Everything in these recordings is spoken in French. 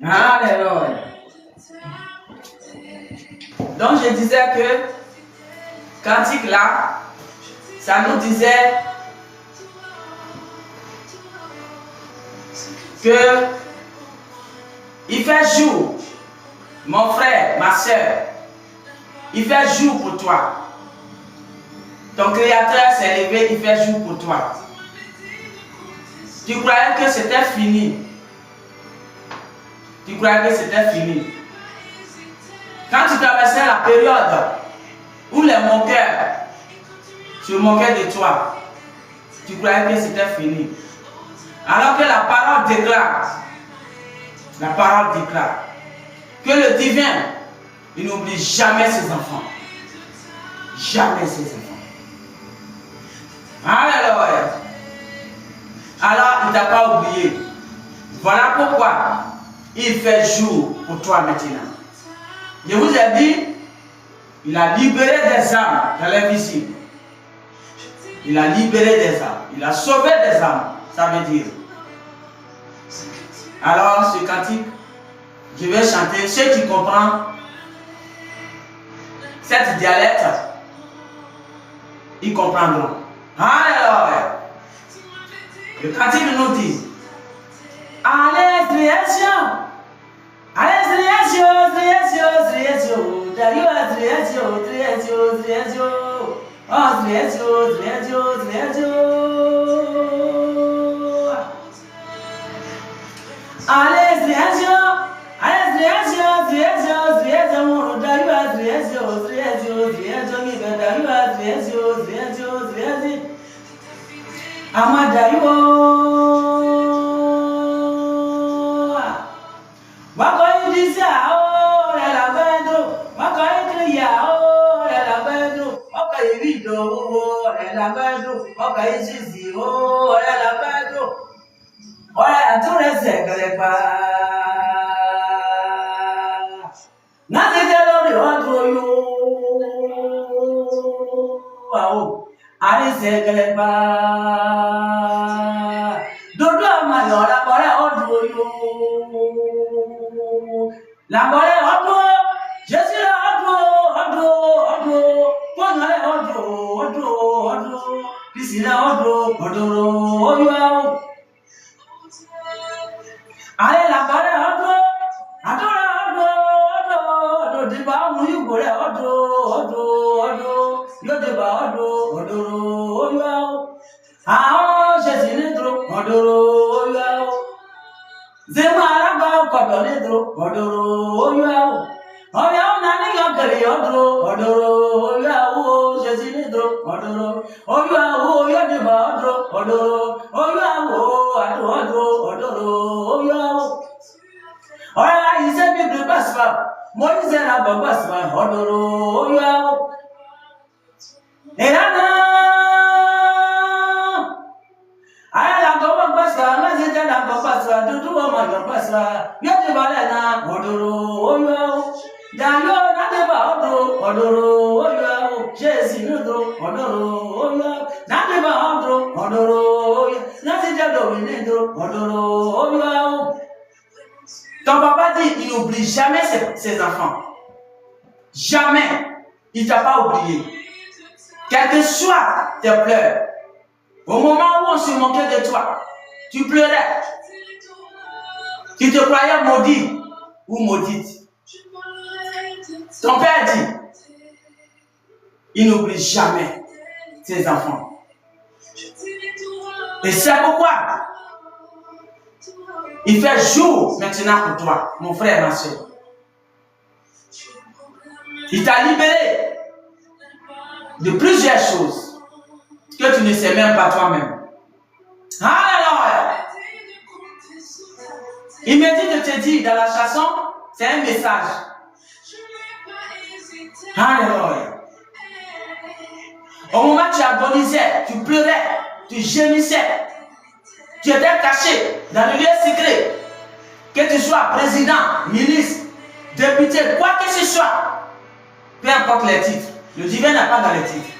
Alléluia. Donc je disais que cantique là, ça nous disait que il fait jour, mon frère, ma soeur, il fait jour pour toi. Ton créateur s'est levé, il fait jour pour toi. Tu croyais que c'était fini. Tu croyais que c'était fini. Quand tu traversais la période où les moqueurs se moquaient de toi, tu croyais que c'était fini. Alors que la parole déclare que le divin, il n'oublie jamais ses enfants. Jamais ses enfants. Alléluia. Alors, il ne t'a pas oublié. Voilà pourquoi il fait jour pour toi maintenant. Je vous ai dit, il a libéré des âmes dans l'invisible. Il a libéré des âmes. Il a sauvé des âmes. Ça veut dire. Alors, ce cantique, je vais chanter. Ceux qui comprennent cette dialecte, ils comprendront. Alléluia. Le cantique nous dit allez, création. Allez, création. Dario, création. Oh, création. Allez, création. Amadayo Wakoyi disa o la bedro Wakoyi kriya o la bedro Wakoyi vido o la bedro Wakoyi zizi o la bedro Ora ature segrepa Nasi kelori odro yo Wow Ari segrepa Dodo amayora bore odro yo La bore odro Jésus odro Pona odro Pisina odro yo Ale la bore odro Diba muyu bore odro Yo diba odro yo Ah Jésus nedro odro yo Zemara ba kodo nedro odro yo Oya nani yogere odro yo Jésus nedro odro yo diba odro yo Oya ise bi basba Moise na basba odro yo Erana Ayala goba basba Nazita na basba Dudu ma basba Yoti balena odro yo Dayo na deba odro yo Jésus nedro odro yo Na deba odro yo Nazita do nedro odro yo Ton papa dit il n'oublie jamais ses enfants. Jamais. Il ne t'a pas oublié. Quel que soit tes pleurs, au moment où on se moquait de toi, tu pleurais. Tu te croyais maudit ou maudite. Ton père dit, il n'oublie jamais ses enfants. Et c'est pourquoi il fait jour maintenant pour toi, mon frère et ma soeur. Il t'a libéré de plusieurs choses que tu ne sais même pas toi-même. Alléluia. Il me dit de te dire dans la chanson, c'est un message. Alléluia. Au moment où tu agonisais, tu pleurais, tu gémissais. Tu étais caché dans le lieu secret. Que tu sois président, ministre, député, quoi que ce soit. Peu importe les titres. Le divin n'a pas dans les titres.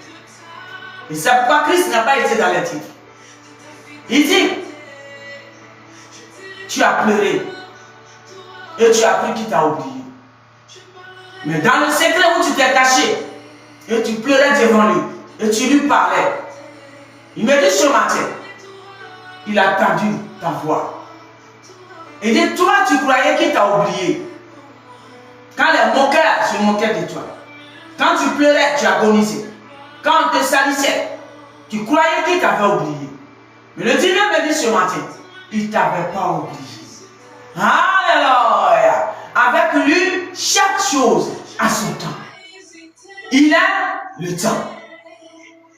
Et c'est pourquoi Christ n'a pas été dans les titres. Il dit, tu as pleuré. Et tu as cru qu'il t'a oublié. Mais dans le secret où tu t'es caché, et tu pleurais devant lui, et tu lui parlais, il me dit ce matin, il a entendu ta voix. Il dit, toi, tu croyais qu'il t'a oublié. Quand les moqueurs se moquaient de toi, quand tu pleurais, tu agonisais. Quand on te salissait, tu croyais qu'il t'avait oublié. Mais le divin me dit ce matin, il ne t'avait pas oublié. Alléluia. Avec lui, chaque chose a son temps. Il a le temps.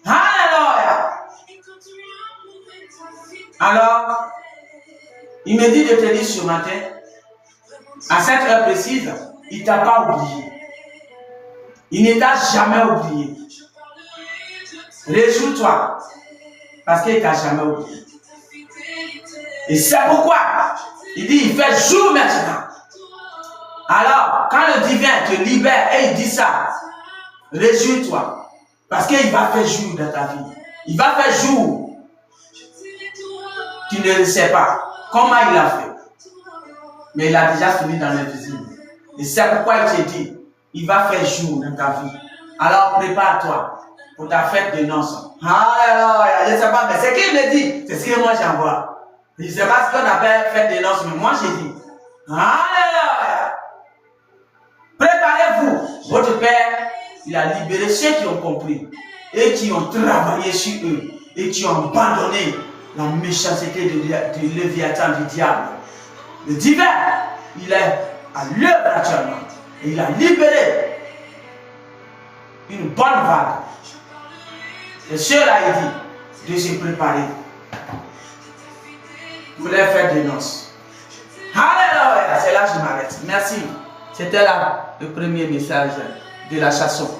Alléluia. Alors, il me dit de te dire ce matin, à cette heure précise, il ne t'a pas oublié. Il ne t'a jamais oublié. Réjouis-toi, parce qu'il ne t'a jamais oublié. Et c'est pourquoi il dit, il fait jour maintenant. Alors, quand le divin te libère et il dit ça, réjouis-toi, parce qu'il va faire jour dans ta vie. Il va faire jour. Tu ne le sais pas comment il a fait. Mais il a déjà fini dans l'invisible. Et c'est pourquoi il te dit, il va faire jour dans ta vie. Alors prépare-toi pour ta fête de noces. Alléluia. Je ne sais pas, mais c'est qu'il me dit, c'est ce que moi j'envoie. Je ne sais pas ce qu'on appelle fête de noces, mais moi j'ai dit, alléluia. Préparez-vous. Votre Père, il a libéré ceux qui ont compris et qui ont travaillé sur eux et qui ont abandonné la méchanceté de Léviathan du diable. Le divin, il est à l'œuvre actuellement. Et il a libéré une bonne vague. Et cela, il dit de se préparer pour les fêtes de noces. Alléluia, c'est là que je m'arrête. Merci. C'était là le premier message de la chanson.